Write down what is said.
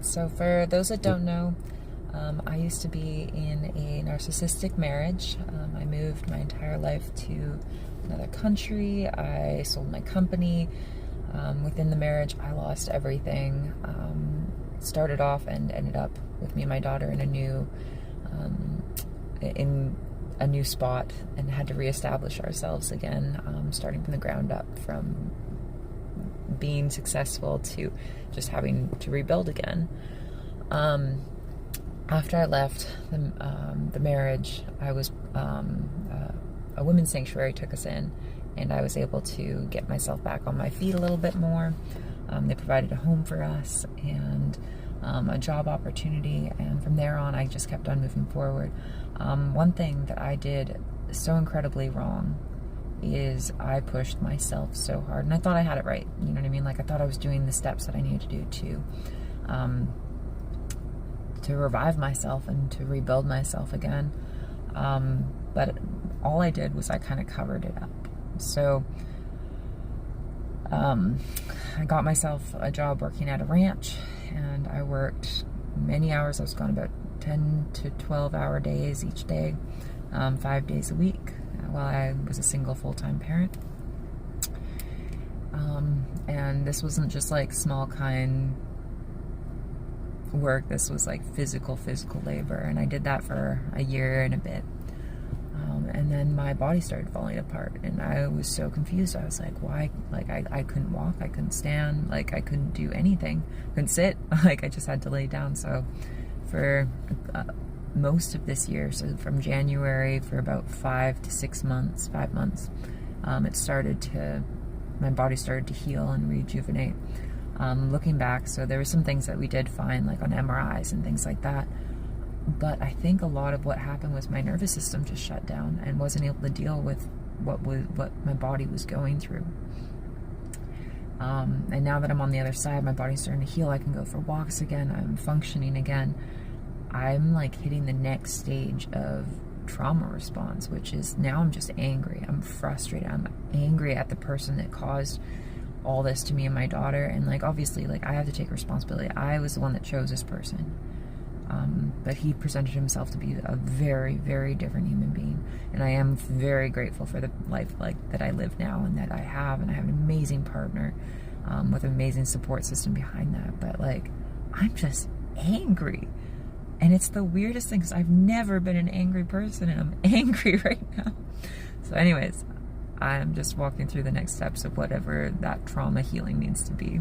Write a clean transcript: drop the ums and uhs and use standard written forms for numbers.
So for those that don't know, I used to be in a narcissistic marriage. I moved my entire life to another country. I sold my company. Within the marriage, I lost everything. Started off and ended up with me and my daughter in a new spot, and had to reestablish ourselves again, starting from the ground up, from being successful to just having to rebuild again. After I left the marriage, I was a women's sanctuary took us in, and I was able to get myself back on my feet a little bit more. They provided a home for us and a job opportunity, and from there on I just kept on moving forward. One thing that I did so incredibly wrong is I pushed myself so hard, and I thought I had it right, you know what I mean? Like, I thought I was doing the steps that I needed to do to revive myself and to rebuild myself again. But all I did was I kind of covered it up. So I got myself a job working at a ranch, and I worked many hours. I was gone about 10 to 12-hour days each day, 5 days a week, while I was a single full-time parent. And this wasn't just like small kind work. This was like physical labor, and I did that for a year and a bit. And then my body started falling apart, and I was so confused. I was like, why? Like, I couldn't walk, I couldn't stand, like, I couldn't do anything, couldn't sit, like, I just had to lay down. So for most of this year, so from January, for about 5 months, my body started to heal and rejuvenate. Looking back, so there were some things that we did find, like on MRIs and things like that. But I think a lot of what happened was my nervous system just shut down and wasn't able to deal with what my body was going through. And now that I'm on the other side, my body's starting to heal. I can go for walks again. I'm functioning again. I'm like hitting the next stage of trauma response, which is now I'm just angry. I'm frustrated. I'm angry at the person that caused all this to me and my daughter. And like, obviously, like, I have to take responsibility. I was the one that chose this person. But he presented himself to be a very, very different human being. And I am very grateful for the life like that I live now, and that I have an amazing partner, with an amazing support system behind that. But like, I'm just angry. And it's the weirdest thing, because I've never been an angry person, and I'm angry right now. So anyways, I'm just walking through the next steps of whatever that trauma healing needs to be.